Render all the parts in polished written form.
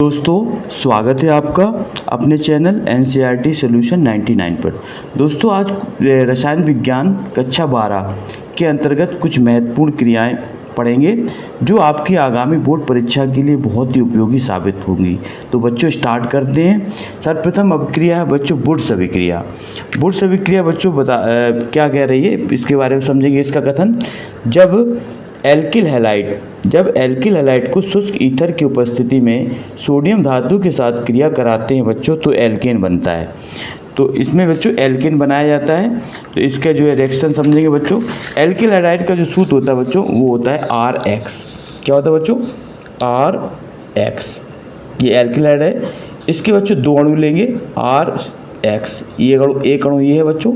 दोस्तों स्वागत है आपका अपने चैनल एनसीईआरटी सॉल्यूशन 99 पर। दोस्तों आज रसायन विज्ञान कक्षा 12 के अंतर्गत कुछ महत्वपूर्ण क्रियाएं पढ़ेंगे जो आपकी आगामी बोर्ड परीक्षा के लिए बहुत ही उपयोगी साबित होंगी। तो बच्चों स्टार्ट करते हैं। सर्वप्रथम अभिक्रिया है बच्चों वुड्स अभिक्रिया। वुड्स अभिक्रिया बच्चों क्या कह रही है इसके बारे में समझेंगे। इसका कथन, जब एल्किल हैलाइड को शुष्क ईथर की उपस्थिति में सोडियम धातु के साथ क्रिया कराते हैं बच्चों तो एल्केन बनता है। तो इसमें बच्चों एल्केन बनाया जाता है। तो इसका जो है रिएक्शन समझेंगे बच्चों। एल्किल हैलाइड का जो सूत्र होता है बच्चों वो होता है RX। क्या होता है बच्चों? RX। ये एल्किल हैलाइड है। इसके बच्चों दो अणु लेंगे RX। एक अणु ये है बच्चों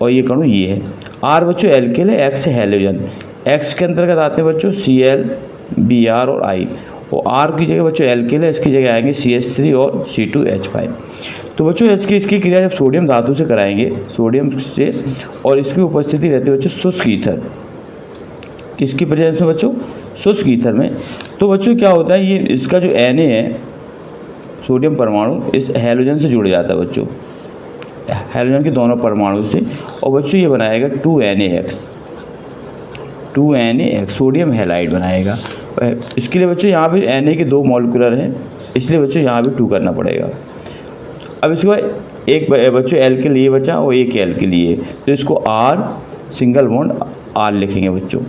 और एक अणु ये है। R बच्चों एल्किल है, X है हैलोजन। X के अंतर्गत आते हैं बच्चों Cl, Br और I। और R की जगह बच्चों एल्किल है, इसकी जगह आएंगे CH3 और C2H5। तो बच्चों इसकी क्रिया जब सोडियम धातु से कराएंगे, सोडियम से, और इसकी उपस्थिति रहती है बच्चों शुष्क ईथर। किसकी प्रेजेंस में बच्चों? शुष्क ईथर में। तो बच्चों क्या होता है, ये इसका जो Na है सोडियम परमाणु इस हैलोजन से जुड़ जाता है बच्चों, हैलोजन के दोनों परमाणु से। और बच्चों ये बनाएगा 2NaX सोडियम हैलाइड बनाएगा। इसके लिए बच्चों यहाँ पे Na के दो मॉलिक्यूलर हैं, इसलिए बच्चों यहाँ भी 2 करना पड़ेगा। अब इसके बाद एक बच्चों एल के लिए बचा और एक एल के लिए, तो इसको R सिंगल बॉन्ड R लिखेंगे बच्चों।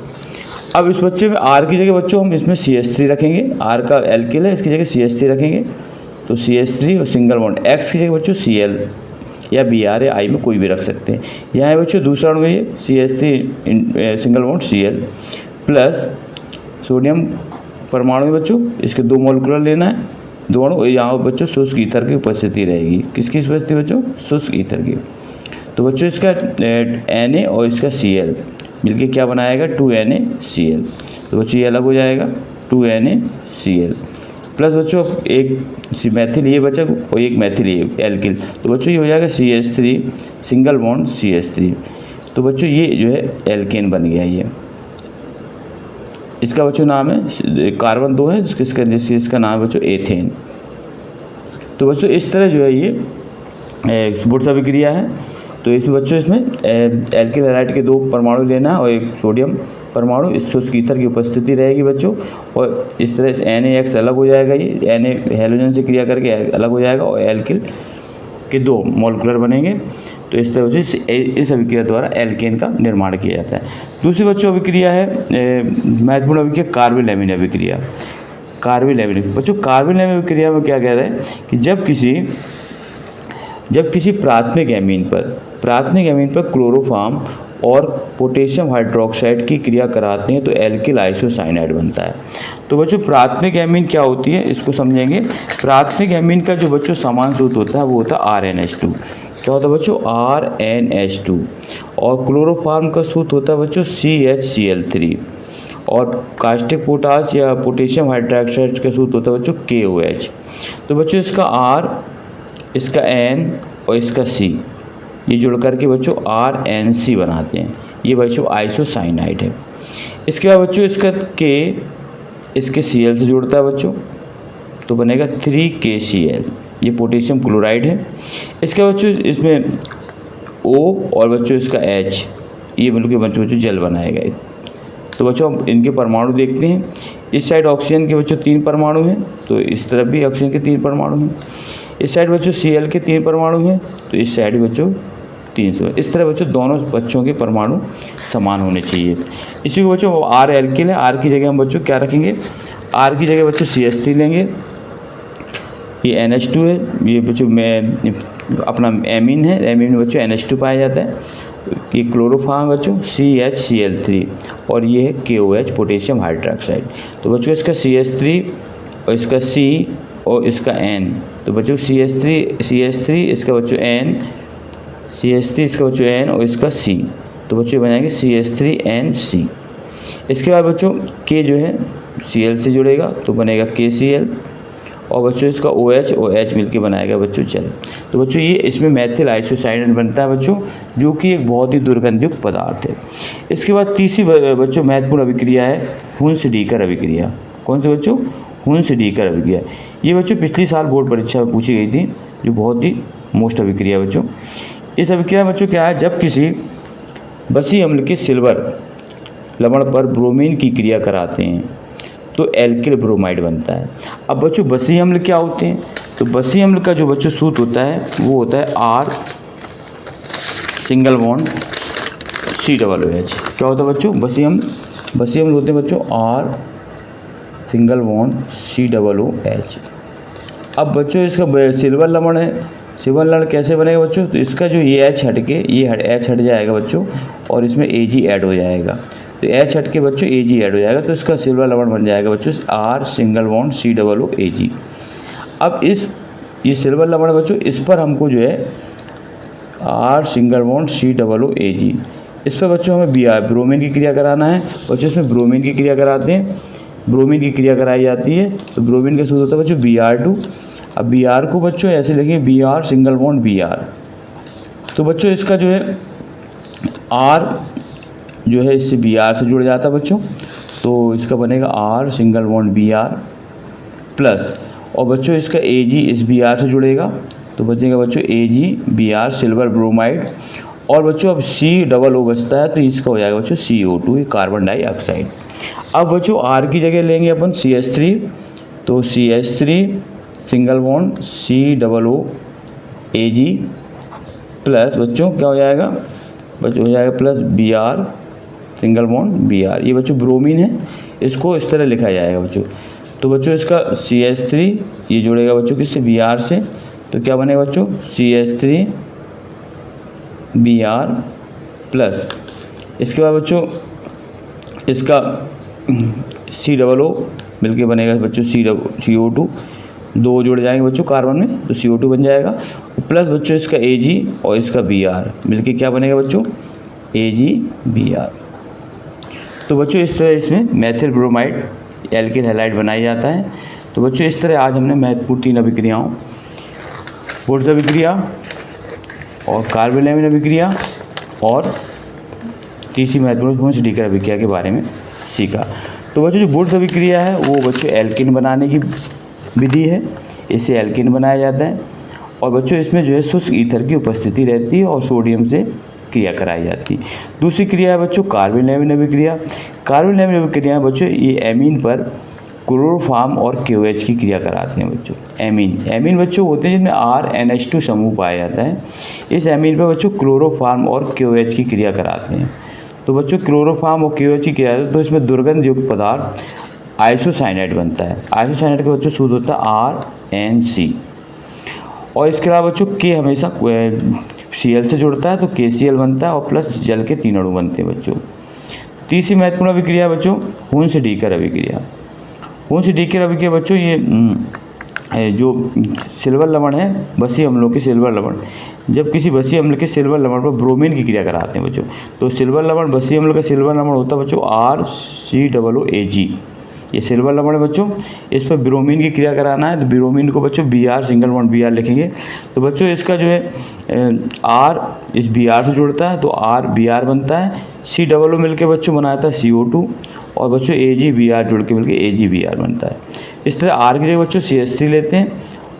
अब इस बच्चे में R की जगह बच्चों हम इसमें CH3 रखेंगे। R का एल्किल है, इसकी जगह CH3 रखेंगे, तो CH3 और सिंगल बॉन्ड X की जगह बच्चों Cl या Br या I में कोई भी रख सकते हैं। यहाँ है बच्चों दूसरा अणु है CH3 single bond Cl plus sodium परमाणु में बच्चों इसके दो मॉलिक्यूलर लेना है, दो अणु। यहाँ बच्चों शुष्क ईथर की उपस्थिति रहेगी। किसकी उपस्थिति बच्चों? शुष्क ईथर की। तो बच्चों इसका Na और इसका Cl मिलके क्या बनाएगा? 2NaCl। तो बच्चों ये अलग हो जाएगा 2NaCl प्लस बच्चों एक मैथिल ये बचा और एक मैथिल ये एल्किल, तो बच्चों ये हो जाएगा CH3 सिंगल बॉन्ड CH3। तो बच्चों ये जो है एल्केन बन गया। ये इसका बच्चों नाम है, कार्बन 2 है इसका नाम है बच्चों एथेन। तो बच्चों इस तरह जो है ये वुड्स अभिक्रिया है। तो इसमें बच्चों इसमें एल्किल हैलाइड के 2 परमाणु लेना है और एक सोडियम परमाणु इस शुष्क ईथर की उपस्थिति रहेगी बच्चों। और इस तरह से NaX अलग हो जाएगा, ये Na हैलोजन से क्रिया करके अलग हो जाएगा और एल्किल के 2 मॉलिक्यूलर बनेंगे। तो इस तरह से इस अभिक्रिया द्वारा एल्केन का निर्माण किया जाता है। दूसरी बच्चों अभिक्रिया है महत्वपूर्ण अभिक्रिया कार्बोनिल अभिक्रिया। बच्चों कार्बोनिल अभिक्रिया में क्या कह रहे हैं कि जब किसी प्राथमिक एमीन पर क्लोरोफॉर्म और पोटेशियम हाइड्रोक्साइड की क्रिया कराते हैं तो एल्किल आइसोसाइनाइड बनता है। तो बच्चों प्राथमिक एमीन क्या होती है इसको समझेंगे। प्राथमिक एमीन का जो बच्चों समान सूत्र होता है वो होता है RNH2। क्या होता है बच्चों? RNH2। और क्लोरोफॉर्म का सूत्र होता है बच्चों CHCl3। और कास्टिक पोटास या पोटेशियम हाइड्रोक्साइड का सूत्र होता है बच्चों KOH। तो बच्चों इसका R, इसका N और इसका C ये जुड़ करके बच्चों RNC बनाते हैं। ये बच्चों आइसोसाइनाइड है। इसके बाद बच्चों इसका K इसके Cl से जुड़ता है बच्चों, तो बनेगा 3KCl। ये पोटेशियम क्लोराइड है। इसके बाद बच्चों इसमें O और बच्चों इसका H ये मिलकर बच्चों जल बनाएगा। तो बच्चों हम इनके परमाणु देखते हैं। इस साइड ऑक्सीजन के बच्चों 3 परमाणु हैं, तो इस तरफ भी ऑक्सीजन के 3 परमाणु हैं। इस साइड बच्चों Cl के 3 परमाणु हैं, तो इस साइड बच्चों 300। इस तरह बच्चों दोनों बच्चों के परमाणु समान होने चाहिए। इसी को बच्चों R एल्किल है, R की जगह हम बच्चों क्या रखेंगे? R की जगह बच्चों CH3 लेंगे। ये NH2 है, ये बच्चों में अपना एमीन है, एमीन में बच्चों NH2 पाया जाता है। ये क्लोरोफॉर्म बच्चों CHCl3 और ये है KOH पोटेशियम हाइड्रोक्साइड। तो बच्चों इसका CH3 और इसका C और इसका N, तो बच्चों CH3 इसका बच्चों N, CH3 इसका बच्चों N और इसका C, तो बच्चों बनाएंगे CH3NC। इसके बाद बच्चों K जो है Cl से जुड़ेगा तो बनेगा KCl और बच्चों इसका OH और H मिलके बनाएगा बच्चों जल। तो बच्चों ये इसमें मैथिल आइसोसाइनाइड बनता है बच्चों, जो कि एक बहुत ही दुर्गंधयुक्त पदार्थ है। इसके बाद तीसरी बच्चों महत्वपूर्ण अभिक्रिया है हुन्स-डीकर अभिक्रिया। कौन सी बच्चों? हुंस डीकर अभिक्रिया। ये बच्चों पिछली साल बोर्ड परीक्षा में पूछी गई थी, जो बहुत ही मोस्ट अभिक्रिया है बच्चों। इस अभिक्रिया बच्चों क्या है, जब किसी बसी अम्ल के सिल्वर लवण पर ब्रोमीन की क्रिया कराते हैं तो एल्किल ब्रोमाइड बनता है। अब बच्चों बसी अम्ल क्या होते हैं, तो बसी अम्ल का जो बच्चों सूत्र होता है वो होता है R सिंगल बॉन्ड COOH। क्या होता है बच्चों, बसी अम्ल होते हैं बच्चों R सिंगल बॉन्ड COOH। अब बच्चों इसका सिल्वर लवण है, सिल्वर लवण कैसे बनेगा बच्चों, तो इसका जो ये H हट के ये H हट जाएगा बच्चों और इसमें Ag ऐड हो जाएगा, तो H हट के बच्चों Ag ऐड हो जाएगा, तो इसका सिल्वर लवण बन जाएगा बच्चों R सिंगल बॉन्ड COOAG। अब ये सिल्वर लवण बच्चों, इस पर हमको जो है R सिंगल बॉन्ड COOAG, इस पर बच्चों हमें ब्रोमीन की क्रिया कराना है। बच्चों इसमें ब्रोमीन की क्रिया कराते हैं, ब्रोमीन की क्रिया कराई जाती है, तो ब्रोमीन का सूत्र होता है बच्चों Br2। अब Br को बच्चों ऐसे लिखेंगे Br सिंगल बॉन्ड Br, तो बच्चों इसका जो है R जो है इससे Br से जुड़ जाता है बच्चों, तो इसका बनेगा R single bond Br plus, और बच्चों इसका Ag इस Br से जुड़ेगा, तो बचेगा बच्चों Ag Br सिल्वर ब्रोमाइड, और बच्चों अब COO बचता है, तो इसका हो जाएगा बच्चों CO2, ये कार्बन डाइऑक्साइड। अब बच्चों R की जगह लेंगे अपन CH3, तो CH3 single bond COOAG plus बच्चों क्या हो जाएगा बच्चों, हो जाएगा plus Br single bond Br। ये बच्चों ब्रोमीन है, इसको इस तरह लिखा जाएगा बच्चों, तो बच्चों इसका CH3 ये जुड़ेगा बच्चों किससे, Br से, तो क्या बनेगा बच्चों CH3 Br प्लस, इसके बाद बच्चों इसका COO मिलके बनेगा बच्चों CO2, दो जुड़ जाएंगे बच्चों कार्बन में, तो CO2 बन जाएगा, प्लस बच्चों इसका Ag और इसका Br मिलके क्या बनेगा बच्चों AgBr। तो बच्चों इस तरह इसमें मेथिल ब्रोमाइड एल्किल हैलाइड बनाया जाता है। तो बच्चों इस तरह आज हमने महत्वपूर्ण 3 अभिक्रियाओं, वुड्स अभिक्रिया और कार्बोनिल अभिक्रिया और तीसरी महत्वपूर्ण हुंस डीकर अभिक्रिया के बारे में सीखा। तो बच्चों जो वुड्स अभिक्रिया है वो बच्चों एल्किन बनाने की विधि है, इससे एल्किन बनाया जाता है, और बच्चों इसमें जो है शुष्क ईथर की उपस्थिति रहती है और सोडियम से क्रिया कराई जाती है। दूसरी क्रिया है बच्चों कार्बोनिल अभिक्रिया। कार्बोनिल अभिक्रिया बच्चों ये एमीन पर क्लोरोफॉर्म और KOH की क्रिया कराते हैं बच्चों। एमीन बच्चों होते हैं जिनमें RNH2 समूह पाया जाता है, इस एमीन पर बच्चों क्लोरोफॉर्म और KOH की क्रिया कराते हैं। तो बच्चों क्लोरोफॉर्म और KOH की क्रिया तो इसमें दुर्गंध युक्त पदार्थ आइसोसाइनाइड बनता है। आइसोसाइनाइड का बच्चों सूत्र होता है RNC, और इसके अलावा बच्चों K हमेशा Cl से जुड़ता है, तो KCl बनता है, और प्लस जल के 3 अणु बनते हैं बच्चों। तीसरी महत्वपूर्ण अभिक्रिया बच्चों हुंस डीकर अभिक्रिया। हुंस डीकर अभिक्रिया बच्चों ये जो सिल्वर लवण है, बसी अम्लों के सिल्वर लवण, जब किसी बसी अम्ल के सिल्वर लवण पर ब्रोमीन की क्रिया कराते हैं बच्चों, तो सिल्वर लवण बसी अम्ल का सिल्वर लवण होता है बच्चों RCOOAG, ये सिल्वर लवण है बच्चों, इस पर ब्रोमीन की क्रिया कराना है, तो ब्रोमीन को बच्चों Br सिंगल बॉन्ड Br लिखेंगे, तो बच्चों इसका जो है R इस Br से जुड़ता है, तो RBr बनता है, COO मिलके बच्चों बनाता है CO2, और बच्चों AgBr जुड़ के मिलके AgBr बनता है। इस तरह R की जगह बच्चों CH3 लेते हैं,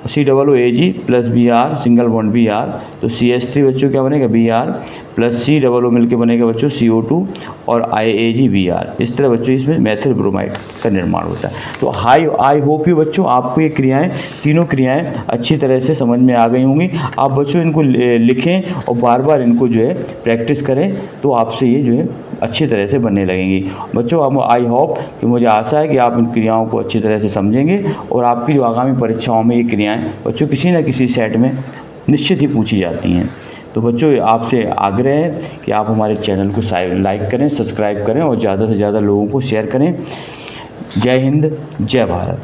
COOAG plus Br single bond Br, तो CH3 बच्चों क्या बनेगा Br प्लस COO मिलके बनेगा बच्चों CO2 और AgBr। इस तरह बच्चों इसमें मेथिल ब्रोमाइड का निर्माण होता है। तो आई होप यू बच्चों आपको ये क्रियाएं, तीनों क्रियाएं अच्छी तरह से समझ में आ गई होंगी। आप बच्चों इनको लिखें और बार बार इनको जो है प्रैक्टिस करें, तो आपसे ये जो है अच्छी तरह से बनने लगेंगी बच्चों। अब आई होप कि मुझे आशा है कि आप इन क्रियाओं को अच्छी तरह से समझेंगे, और आपकी जो आगामी परीक्षाओं में ये क्रियाएँ बच्चों किसी न किसी सेट में निश्चित ही पूछी जाती हैं। तो बच्चों आपसे आग्रह है कि आप हमारे चैनल को लाइक करें, सब्सक्राइब करें और ज़्यादा से ज़्यादा लोगों को शेयर करें। जय हिंद, जय भारत।